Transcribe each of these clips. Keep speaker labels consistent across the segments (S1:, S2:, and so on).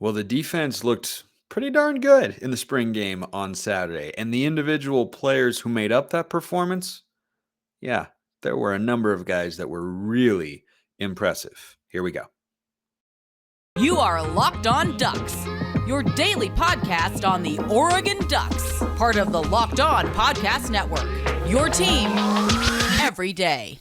S1: Well, the defense looked pretty darn good in the spring game on Saturday, and the individual players who made up that performance, yeah, there were a number of guys that were really impressive. Here we go.
S2: You are Locked On Ducks, your daily podcast on the Oregon Ducks, part of the Locked On Podcast Network, your team every day.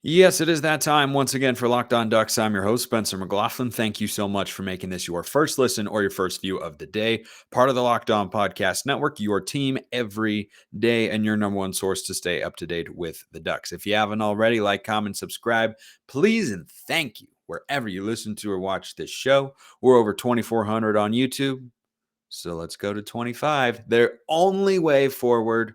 S1: Yes, it is that time once again for Locked On Ducks. I'm your host, Spencer McLaughlin. Thank you so much for making this your first listen or your first view of the day. Part of the Locked On Podcast Network, your team every day, and your number one source to stay up to date with the Ducks. If you haven't already, like, comment, subscribe, please, and thank you wherever you listen to or watch this show. We're over 2,400 on YouTube, so let's go to 25. Their only way forward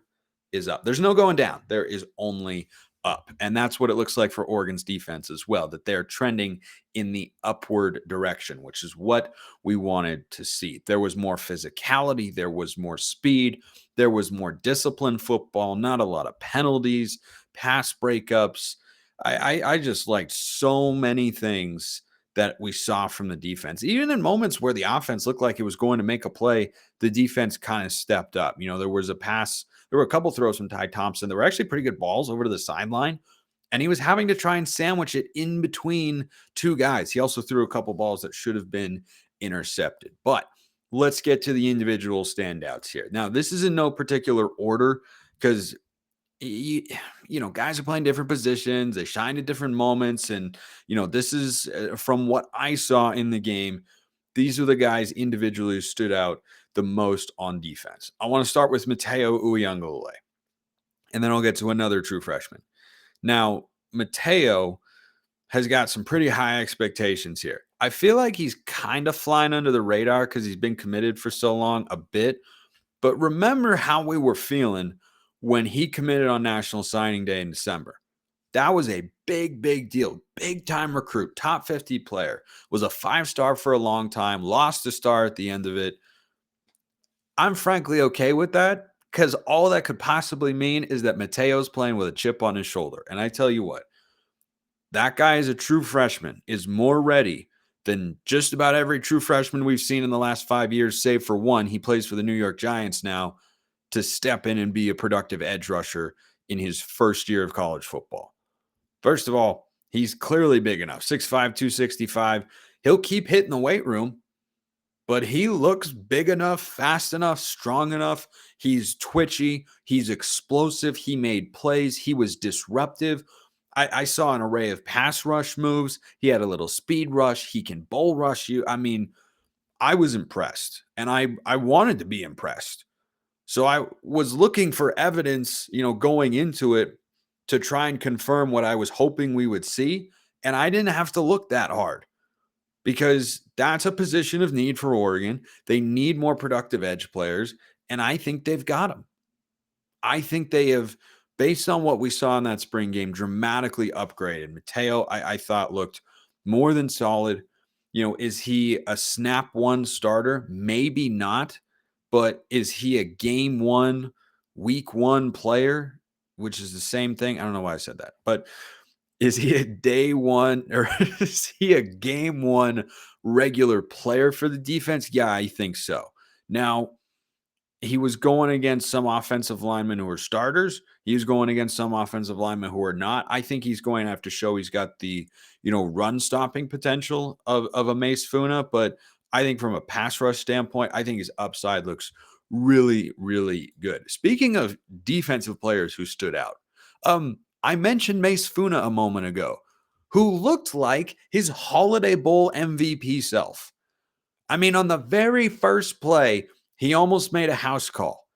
S1: is up. There's no going down. There is only up. And that's what it looks like for Oregon's defense as well, that they're trending in the upward direction, which is what we wanted to see. There was more physicality, there was more speed, there was more disciplined football, not a lot of penalties, pass breakups. I just liked so many things that we saw from the defense. Even in moments where the offense looked like it was going to make a play, the defense kind of stepped up. You know, there was a pass, there were a couple throws from Ty Thompson that were actually pretty good balls over to the sideline, and he was having to try and sandwich it in between two guys. He also threw a couple balls that should have been intercepted. But let's get to the individual standouts here. Now, this is in no particular order because guys are playing different positions. They shine at different moments. And, this is from what I saw in the game. These are the guys individually who stood out the most on defense. I want to start with Mateo Uyunglele, and then I'll get to another true freshman. Now, Mateo has got some pretty high expectations here. I feel like he's kind of flying under the radar because he's been committed for so long, a bit. But remember how we were feeling when he committed on National Signing Day in December. That was a big, big deal. Big time recruit, top 50 player, was a 5-star for a long time, lost a star at the end of it. I'm frankly okay with that because all that could possibly mean is that Mateo's playing with a chip on his shoulder. And I tell you what, that guy is a true freshman, is more ready than just about every true freshman we've seen in the last 5 years, save for one. He plays for the New York Giants now, to step in and be a productive edge rusher in his first year of college football. First of all, he's clearly big enough, 6'5", 265. He'll keep hitting the weight room, but he looks big enough, fast enough, strong enough. He's twitchy. He's explosive. He made plays. He was disruptive. I saw an array of pass rush moves. He had a little speed rush. He can bull rush you. I mean, I was impressed, and I wanted to be impressed. So I was looking for evidence, going into it to try and confirm what I was hoping we would see. And I didn't have to look that hard because that's a position of need for Oregon. They need more productive edge players, and I think they've got them. I think they have, based on what we saw in that spring game, dramatically upgraded. Mateo, I thought, looked more than solid. Is he a snap one starter? Maybe not. But is he a game one, week one player, which is the same thing? I don't know why I said that. But is he a day one or is he a game one regular player for the defense? Yeah, I think so. Now, he was going against some offensive linemen who are starters. He was going against some offensive linemen who are not. I think he's going to have to show he's got the, run stopping potential of a Mace Funa, but I think from a pass rush standpoint, I think his upside looks really, really good. Speaking of defensive players who stood out, I mentioned Mace Funa a moment ago, who looked like his Holiday Bowl MVP self. I mean, on the very first play, he almost made a house call.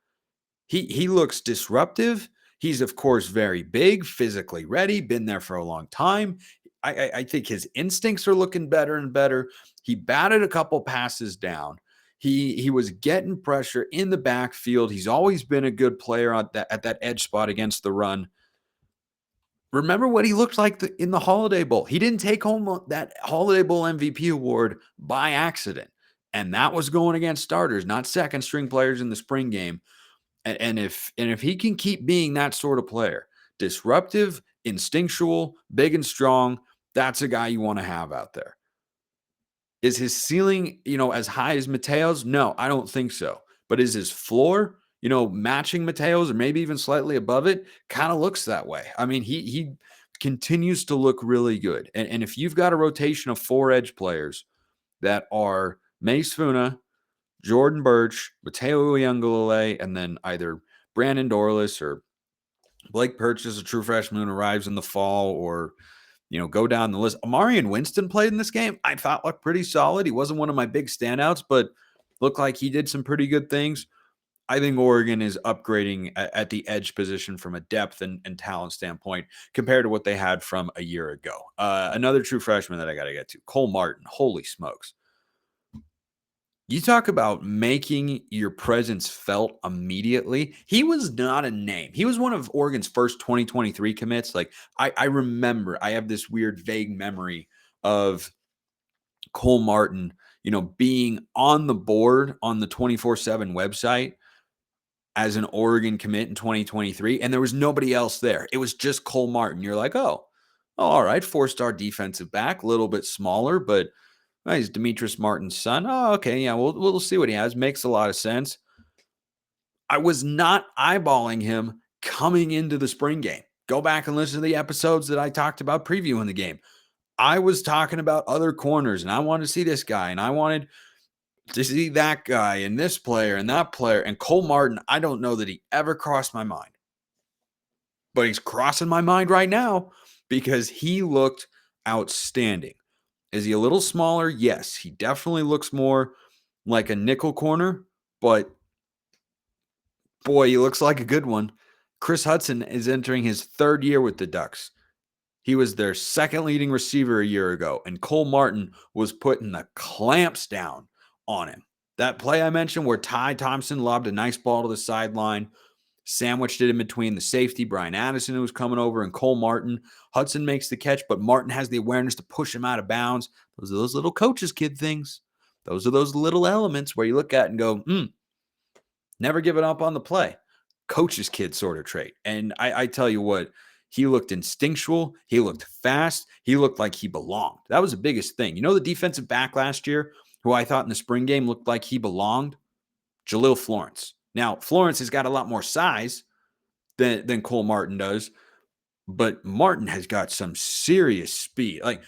S1: He looks disruptive. He's, of course, very big, physically ready, been there for a long time. I think his instincts are looking better and better. He batted a couple passes down. He was getting pressure in the backfield. He's always been a good player at that edge spot against the run. Remember what he looked like in the Holiday Bowl. He didn't take home that Holiday Bowl MVP award by accident. And that was going against starters, not second string players in the spring game. And if he can keep being that sort of player, disruptive, instinctual, big and strong, that's a guy you want to have out there. Is his ceiling, as high as Mateo's? No, I don't think so. But is his floor, matching Mateo's or maybe even slightly above it? Kind of looks that way. I mean, he continues to look really good. And if you've got a rotation of 4 edge players that are Mace Funa, Jordan Birch, Mateo Uyunglele, and then either Brandon Dorlus or Blake Purchase, a true freshman who arrives in the fall, or go down the list. Amarian Winston played in this game. I thought looked pretty solid. He wasn't one of my big standouts, but looked like he did some pretty good things. I think Oregon is upgrading at the edge position from a depth and talent standpoint compared to what they had from a year ago. Another true freshman that I got to get to, Cole Martin. Holy smokes. You talk about making your presence felt immediately. He was not a name. He was one of Oregon's first 2023 commits. Like I remember, I have this weird vague memory of Cole Martin, being on the board on the 24/7 website as an Oregon commit in 2023, and there was nobody else there. It was just Cole Martin. You're like, oh, all right, 4-star defensive back, a little bit smaller, but he's Demetrius Martin's son. Oh, okay. Yeah, we'll see what he has. Makes a lot of sense. I was not eyeballing him coming into the spring game. Go back and listen to the episodes that I talked about previewing the game. I was talking about other corners, and I wanted to see this guy, and I wanted to see that guy, and this player, and that player. And Cole Martin, I don't know that he ever crossed my mind. But he's crossing my mind right now because he looked outstanding. Is he a little smaller? Yes, he definitely looks more like a nickel corner, but boy, he looks like a good one. Chris Hudson is entering his 3rd year with the Ducks. He was their 2nd leading receiver a year ago, and Cole Martin was putting the clamps down on him. That play I mentioned where Ty Thompson lobbed a nice ball to the sideline, sandwiched it in between the safety, Brian Addison, who was coming over, and Cole Martin. Hudson makes the catch, but Martin has the awareness to push him out of bounds. Those are those little coach's kid things. Those are those little elements where you look at and go, never give it up on the play. Coach's kid sort of trait. And I tell you what, he looked instinctual. He looked fast. He looked like he belonged. That was the biggest thing. The defensive back last year, who I thought in the spring game looked like he belonged? Jalil Florence. Now, Florence has got a lot more size than Cole Martin does, but Martin has got some serious speed. Like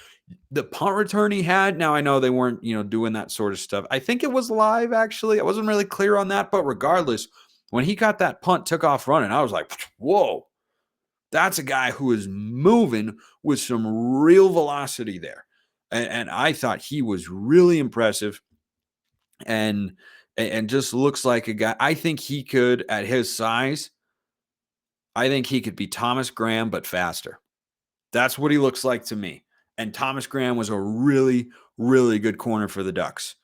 S1: the punt return he had, now I know they weren't, doing that sort of stuff. I think it was live, actually. I wasn't really clear on that, but regardless, when he got that punt, took off running, I was like, whoa, that's a guy who is moving with some real velocity there. And I thought he was really impressive. And just looks like a guy. I think he could, at his size, I think he could be Thomas Graham, but faster. That's what he looks like to me. And Thomas Graham was a really, really good corner for the Ducks.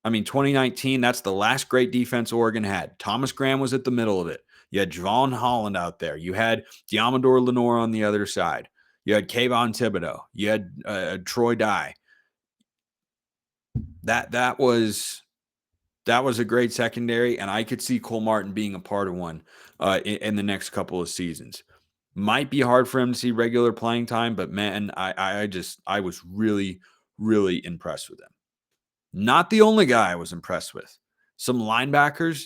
S1: I mean, 2019, that's the last great defense Oregon had. Thomas Graham was at the middle of it. You had Javon Holland out there. You had Diamador Lenore on the other side. You had Kayvon Thibodeau. You had Troy Dye. That was a great secondary, and I could see Cole Martin being a part of one in the next couple of seasons. Might be hard for him to see regular playing time, but man, I was really, really impressed with him. Not the only guy I was impressed with. Some linebackers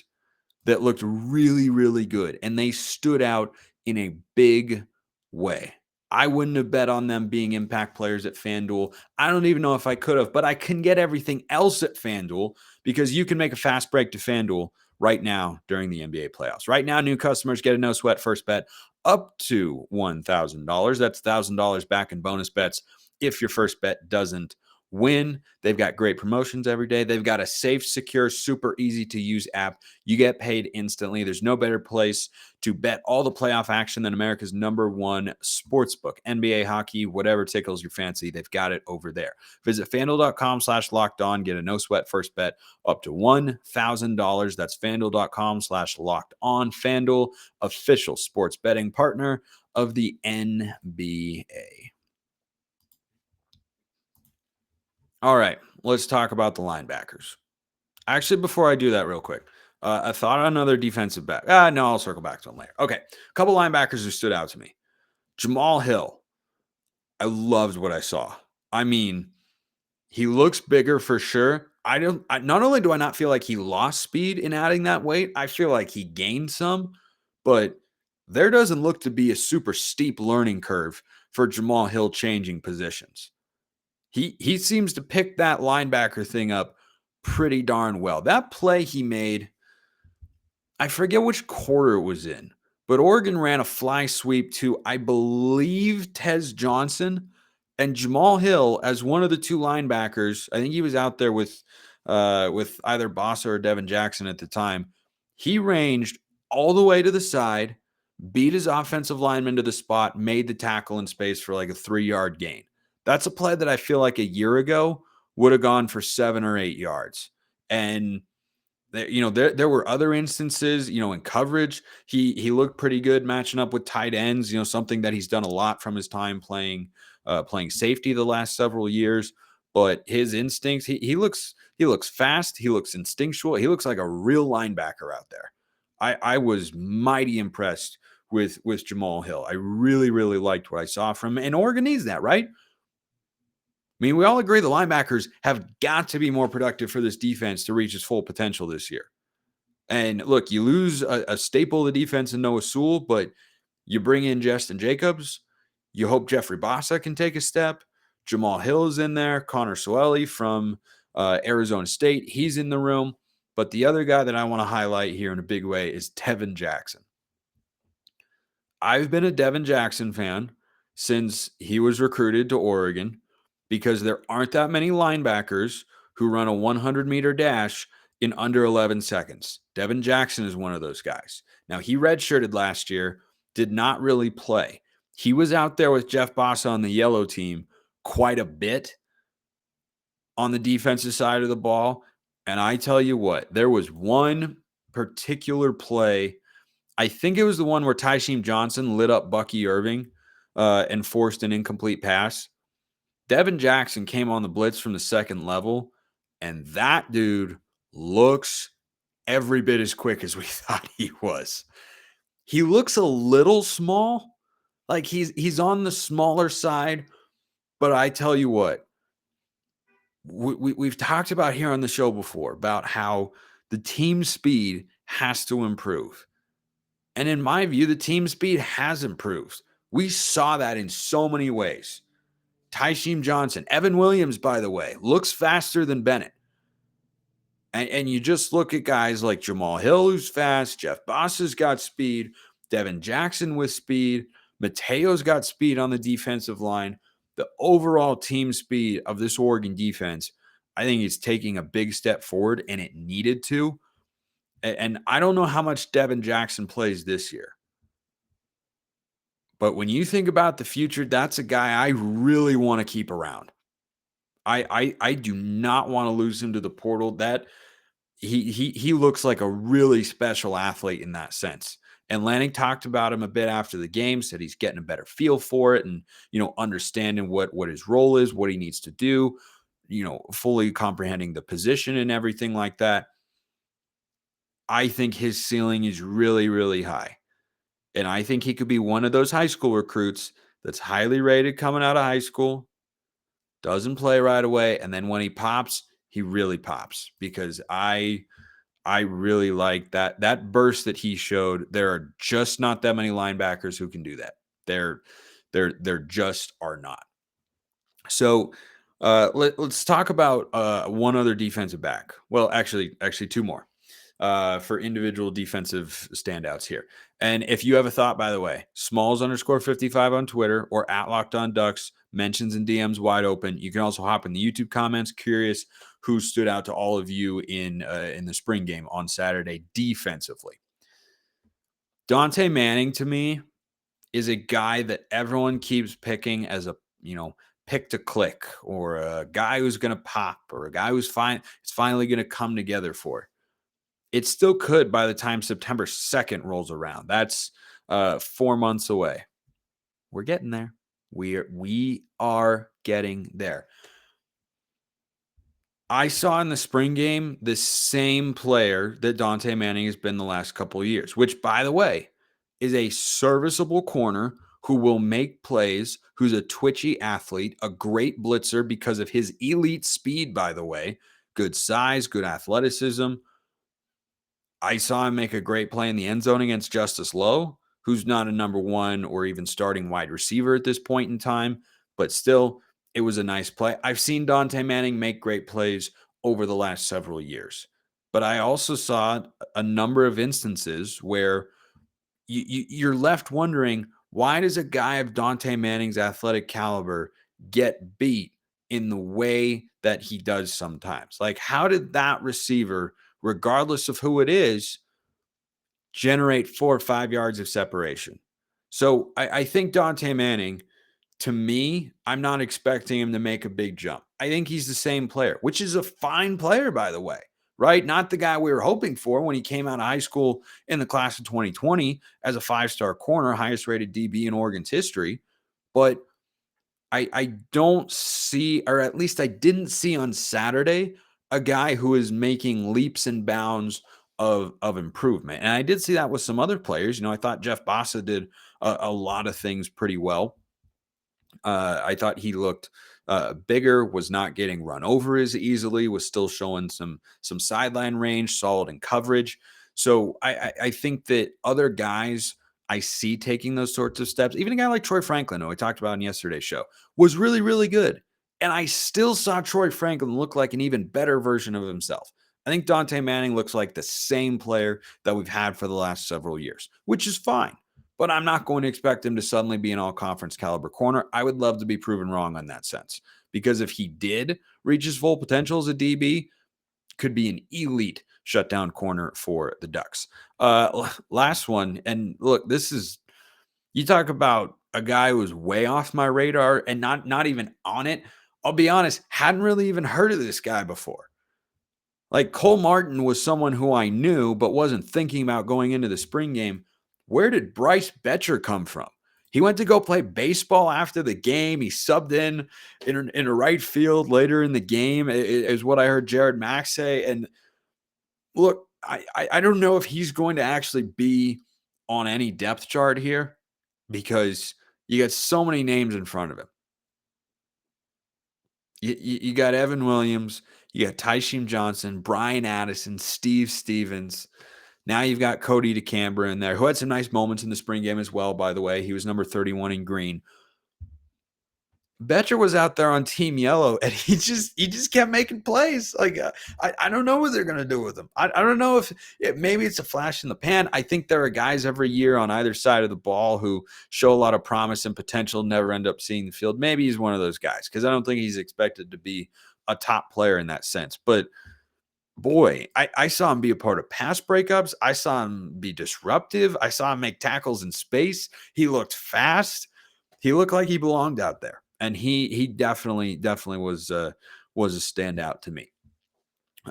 S1: that looked really, really good, and they stood out in a big way. I wouldn't have bet on them being impact players at FanDuel. I don't even know if I could have, but I can get everything else at FanDuel because you can make a fast break to FanDuel right now during the NBA playoffs. Right now, new customers get a no sweat first bet up to $1,000. That's $1,000 back in bonus bets if your first bet doesn't win. They've got great promotions every day. They've got a safe, secure, super easy to use app. You get paid instantly. There's no better place to bet all the playoff action than America's #1 sportsbook. NBA, hockey, whatever tickles your fancy, they've got it over there. Visit FanDuel.com/lockedon. Get a no sweat first bet up to $1,000. That's FanDuel.com/lockedon. FanDuel, official sports betting partner of the NBA. All right, let's talk about the linebackers. Actually, before I do that real quick, A thought on another defensive back. No, I'll circle back to him later. Okay, a couple linebackers who stood out to me. Jamal Hill. I loved what I saw. I mean, he looks bigger for sure. Not only do I not feel like he lost speed in adding that weight, I feel like he gained some, but there doesn't look to be a super steep learning curve for Jamal Hill changing positions. He seems to pick that linebacker thing up pretty darn well. That play he made, I forget which quarter it was in, but Oregon ran a fly sweep to, I believe, Tez Johnson and Jamal Hill as one of the two linebackers. I think he was out there with either Bossa or Devin Jackson at the time. He ranged all the way to the side, beat his offensive lineman to the spot, made the tackle in space for like a 3-yard gain. That's a play that I feel like a year ago would have gone for 7 or 8 yards. And there were other instances, in coverage. He looked pretty good matching up with tight ends, something that he's done a lot from his time playing safety the last several years. But his instincts, he looks fast, he looks instinctual, he looks like a real linebacker out there. I was mighty impressed with Jamal Hill. I really, really liked what I saw from him. And Oregon needs that, right? I mean, we all agree the linebackers have got to be more productive for this defense to reach its full potential this year. And look, you lose a staple of the defense in Noah Sewell, but you bring in Justin Jacobs. You hope Jeffrey Bossa can take a step. Jamal Hill is in there. Connor Soelle from Arizona State, he's in the room. But the other guy that I want to highlight here in a big way is Devin Jackson. I've been a Devin Jackson fan since he was recruited to Oregon because there aren't that many linebackers who run a 100-meter dash in under 11 seconds. Devin Jackson is one of those guys. Now, he redshirted last year, did not really play. He was out there with Jeff Bossa on the yellow team quite a bit on the defensive side of the ball. And I tell you what, there was one particular play. I think it was the one where Tysheem Johnson lit up Bucky Irving and forced an incomplete pass. Devin Jackson came on the blitz from the second level, and that dude looks every bit as quick as we thought he was. He looks a little small, like he's on the smaller side, but I tell you what, we've talked about here on the show before about how the team speed has to improve. And in my view, the team speed has improved. We saw that in so many ways. Tysheem Johnson, Evan Williams, by the way, looks faster than Bennett. And you just look at guys like Jamal Hill, who's fast. Jeff Bossa's got speed. Devin Jackson with speed. Mateo's got speed on the defensive line. The overall team speed of this Oregon defense, I think it's taking a big step forward, and it needed to. And I don't know how much Devin Jackson plays this year. But when you think about the future, that's a guy I really want to keep around. I do not want to lose him to the portal. That he looks like a really special athlete in that sense. And Lanning talked about him a bit after the game, said he's getting a better feel for it and, understanding what his role is, what he needs to do, fully comprehending the position and everything like that. I think his ceiling is really, really high. And I think he could be one of those high school recruits that's highly rated coming out of high school, doesn't play right away, and then when he pops, he really pops because I really like that burst that he showed. There are just not that many linebackers who can do that. There just are not. So let's talk about one other defensive back. Well, actually two more. For individual defensive standouts here. And if you have a thought, by the way, Smalls_55 on Twitter or at Locked On Ducks, mentions and DMs wide open. You can also hop in the YouTube comments. Curious who stood out to all of you in the spring game on Saturday defensively. Dante Manning, to me, is a guy that everyone keeps picking as a, pick to click or a guy who's going to pop or a guy who's it's finally going to come together for. It still could by the time September 2nd rolls around. That's 4 months away. We're getting there. We are getting there. I saw in the spring game the same player that Dante Manning has been the last couple of years, which, by the way, is a serviceable corner who will make plays, who's a twitchy athlete, a great blitzer because of his elite speed, by the way, good size, good athleticism. I saw him make a great play in the end zone against Justice Lowe, who's not a number one or even starting wide receiver at this point in time, but still, it was a nice play. I've seen Dante Manning make great plays over the last several years, but I also saw a number of instances where you're left wondering, why does a guy of Dante Manning's athletic caliber get beat in the way that he does sometimes? Like, how did that receiver, regardless of who it is, generate 4 or 5 yards of separation? So I think Dante Manning, to me, I'm not expecting him to make a big jump. I think he's the same player, which is a fine player, by the way, right? Not the guy we were hoping for when he came out of high school in the class of 2020 as a 5-star corner, highest rated DB in Oregon's history. But I don't see, or at least I didn't see on Saturday, a guy who is making leaps and bounds of improvement. And I did see that with some other players. I thought Jeff Bassa did a lot of things pretty well. I thought he looked bigger, was not getting run over as easily, was still showing some sideline range, solid in coverage. So I think that other guys I see taking those sorts of steps, even a guy like Troy Franklin, who I talked about in yesterday's show, was really, really good. And I still saw Troy Franklin look like an even better version of himself. I think Dante Manning looks like the same player that we've had for the last several years, which is fine, but I'm not going to expect him to suddenly be an all conference caliber corner. I would love to be proven wrong on that sense, because if he did reach his full potential as a DB, could be an elite shutdown corner for the Ducks. Last one. And look, you talk about a guy who was way off my radar and not even on it. I'll be honest, hadn't really even heard of this guy before. Like, Cole Martin was someone who I knew, but wasn't thinking about going into the spring game. Where did Bryce Betcher come from? He went to go play baseball after the game. He subbed in a right field later in the game, is what I heard Jared Mack say. And look, I don't know if he's going to actually be on any depth chart here, because you got so many names in front of him. You got Evan Williams, you got Tysheem Johnson, Brian Addison, Steve Stevens. Now you've got Cody DeCambra in there, who had some nice moments in the spring game as well, by the way. He was number 31 in green. Betcher was out there on Team Yellow, and he just kept making plays. Like, I don't know what they're going to do with him. I don't know if maybe it's a flash in the pan. I think there are guys every year on either side of the ball who show a lot of promise and potential, never end up seeing the field. Maybe he's one of those guys, because I don't think he's expected to be a top player in that sense. But boy, I saw him be a part of pass breakups. I saw him be disruptive. I saw him make tackles in space. He looked fast. He looked like he belonged out there. And he definitely was a standout to me.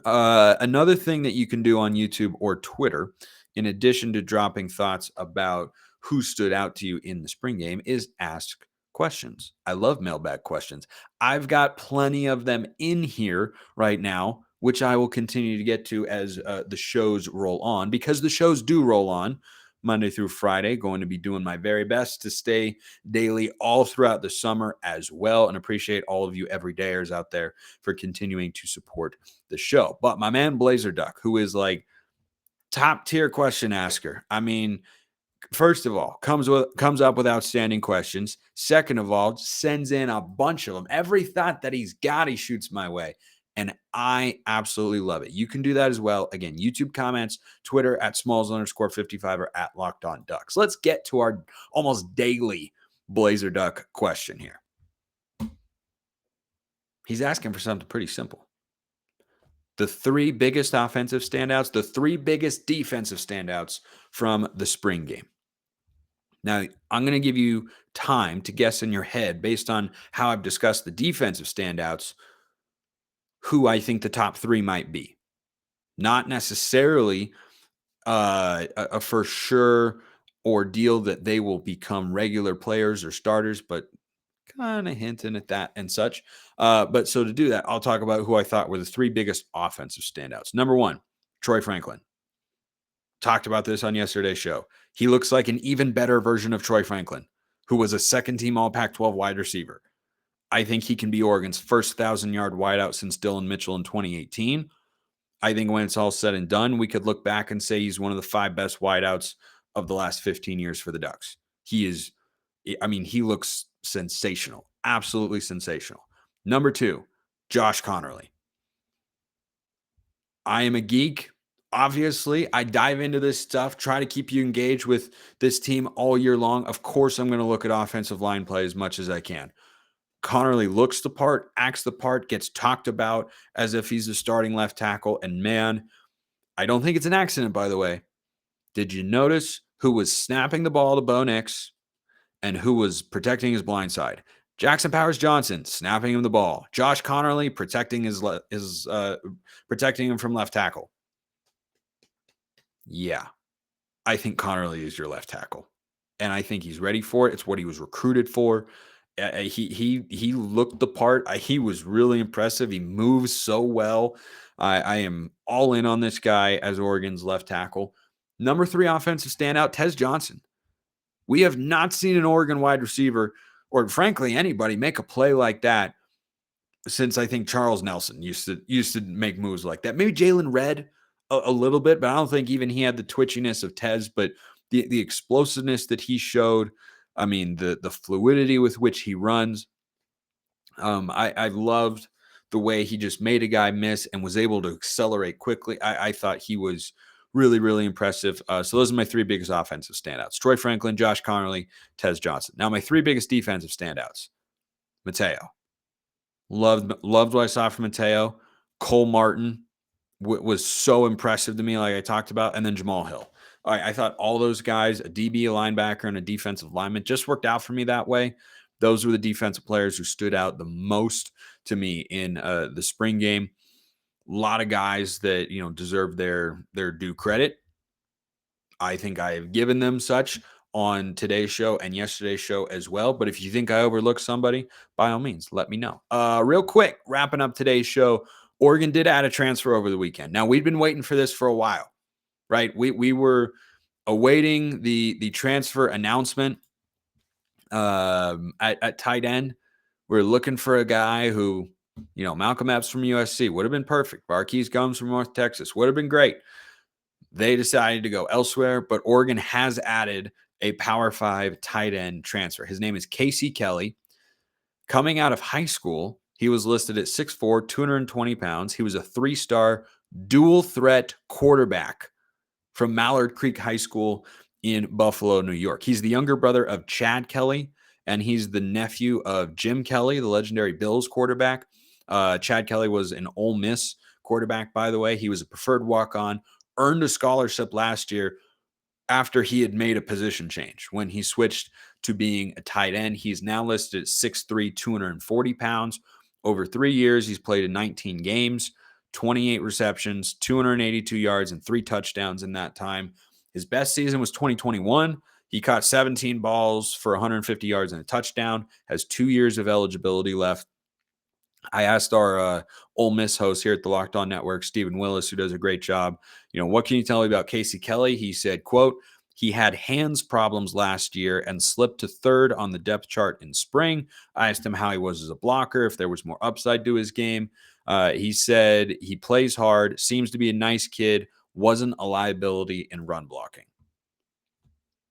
S1: Another thing that you can do on YouTube or Twitter, in addition to dropping thoughts about who stood out to you in the spring game, is ask questions. I love mailbag questions. I've got plenty of them in here right now, which I will continue to get to as the shows roll on, because the shows do roll on Monday through Friday. Going to be doing my very best to stay daily all throughout the summer as well, and appreciate all of you everydayers out there for continuing to support the show. But my man Blazer Duck, who is like top tier question asker. I mean, first of all, comes up with outstanding questions. Second of all, sends in a bunch of them. Every thought that he's got, he shoots my way. And I absolutely love it. You can do that as well. Again, YouTube comments, Twitter at Smalls_55 or at Locked On Ducks. Let's get to our almost daily Blazer Duck question here. He's asking for something pretty simple. The 3 biggest offensive standouts, the 3 biggest defensive standouts from the spring game. Now, I'm going to give you time to guess in your head, based on how I've discussed the defensive standouts, who I think the top 3 might be. Not necessarily a for sure ordeal that they will become regular players or starters, but kind of hinting at that and such. But so to do that, I'll talk about who I thought were the three biggest offensive standouts. Number one, Troy Franklin. Talked about this on yesterday's show. He looks like an even better version of Troy Franklin, who was a second team All Pac 12 wide receiver. I think he can be Oregon's first 1,000-yard wideout since Dylan Mitchell in 2018. I think when it's all said and done, we could look back and say he's one of the 5 best wideouts of the last 15 years for the Ducks. He is, I mean, he looks sensational, absolutely sensational. Number 2, Josh Connerly. I am a geek. Obviously, I dive into this stuff, try to keep you engaged with this team all year long. Of course, I'm going to look at offensive line play as much as I can. Connerly looks the part, acts the part, gets talked about as if he's the starting left tackle. And man, I don't think it's an accident, by the way. Did you notice who was snapping the ball to Bo Nix and who was protecting his blind side? Jackson Powers Johnson snapping him the ball. Josh Connerly protecting protecting him from left tackle. Yeah, I think Connerly is your left tackle, and I think he's ready for it. It's what he was recruited for. He looked the part. He was really impressive. He moves so well. I am all in on this guy as Oregon's left tackle. Number 3 offensive standout, Tez Johnson. We have not seen an Oregon wide receiver, or frankly anybody, make a play like that since I think Charles Nelson used to make moves like that. Maybe Jalen Redd a little bit, but I don't think even he had the twitchiness of Tez. But the explosiveness that he showed, I mean, the fluidity with which he runs. I loved the way he just made a guy miss and was able to accelerate quickly. I thought he was really, really impressive. So those are my 3 biggest offensive standouts: Troy Franklin, Josh Connerly, Tez Johnson. Now my 3 biggest defensive standouts: Mateo. Loved what I saw from Mateo. Cole Martin was so impressive to me, like I talked about, and then Jamal Hill. I thought all those guys, a DB, a linebacker, and a defensive lineman, just worked out for me that way. Those were the defensive players who stood out the most to me in the spring game. A lot of guys that deserve their due credit. I think I have given them such on today's show and yesterday's show as well. But if you think I overlooked somebody, by all means, let me know. Real quick, wrapping up today's show, Oregon did add a transfer over the weekend. Now, we've been waiting for this for a while, right? We were awaiting the transfer announcement at tight end. We're looking for a guy who, Malcolm Epps from USC would have been perfect. Barquise Gums from North Texas would have been great. They decided to go elsewhere, but Oregon has added a Power 5 tight end transfer. His name is Casey Kelly. Coming out of high school, he was listed at 6'4", 220 pounds. He was a 3-star dual threat quarterback from Mallard Creek High School in Buffalo, New York. He's the younger brother of Chad Kelly, and he's the nephew of Jim Kelly, the legendary Bills quarterback. Chad Kelly was an Ole Miss quarterback, by the way. He was a preferred walk-on, earned a scholarship last year after he had made a position change. When he switched to being a tight end, he's now listed at 6'3", 240 pounds. Over 3 years, he's played in 19 games, 28 receptions, 282 yards, and 3 touchdowns in that time. His best season was 2021. He caught 17 balls for 150 yards and a touchdown, has 2 years of eligibility left. I asked our Ole Miss host here at the Locked On Network, Stephen Willis, who does a great job, what can you tell me about Casey Kelly? He said, quote, he had hands problems last year and slipped to 3rd on the depth chart in spring. I asked him how he was as a blocker, if there was more upside to his game. He said he plays hard, seems to be a nice kid, wasn't a liability in run blocking.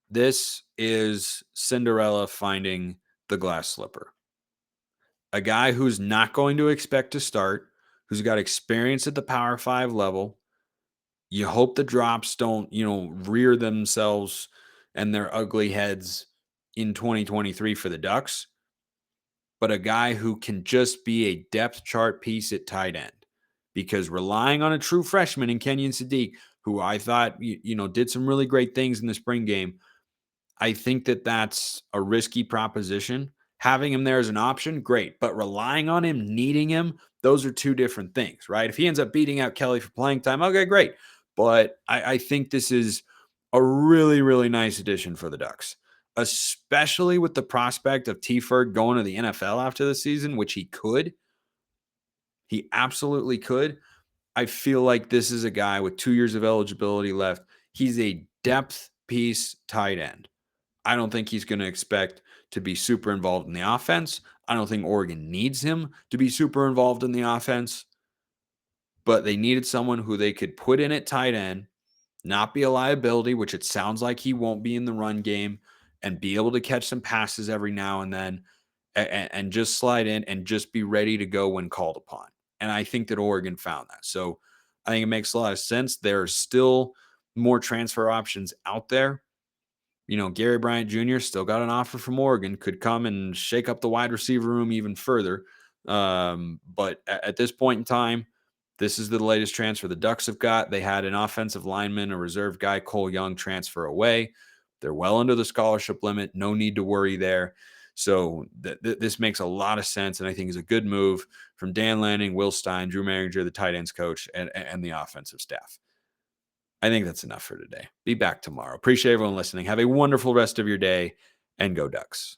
S1: This is Cinderella finding the glass slipper. A guy who's not going to expect to start, who's got experience at the Power 5 level. You hope the drops don't, rear themselves and their ugly heads in 2023 for the Ducks. But a guy who can just be a depth chart piece at tight end. Because relying on a true freshman in Kenyon Sadiq, who I thought, did some really great things in the spring game, I think that that's a risky proposition. Having him there as an option, great. But relying on him, needing him, those are 2 different things, right? If he ends up beating out Kelly for playing time, okay, great. But I think this is a really, really nice addition for the Ducks. especially with the prospect of T. Ferg going to the NFL after the season, which he could. He absolutely could. I feel like this is a guy with 2 years of eligibility left. He's a depth piece tight end. I don't think he's going to expect to be super involved in the offense. I don't think Oregon needs him to be super involved in the offense, but they needed someone who they could put in at tight end, not be a liability, which it sounds like he won't be in the run game, and be able to catch some passes every now and then and just slide in and just be ready to go when called upon. And I think that Oregon found that. So I think it makes a lot of sense. There are still more transfer options out there. Gary Bryant Jr. still got an offer from Oregon, could come and shake up the wide receiver room even further. But at this point in time, this is the latest transfer the Ducks have got. They had an offensive lineman, a reserve guy, Cole Young, transfer away. They're well under the scholarship limit. No need to worry there. So this makes a lot of sense, and I think is a good move from Dan Lanning, Will Stein, Drew Maringer, the tight ends coach, and the offensive staff. I think that's enough for today. Be back tomorrow. Appreciate everyone listening. Have a wonderful rest of your day, and go Ducks.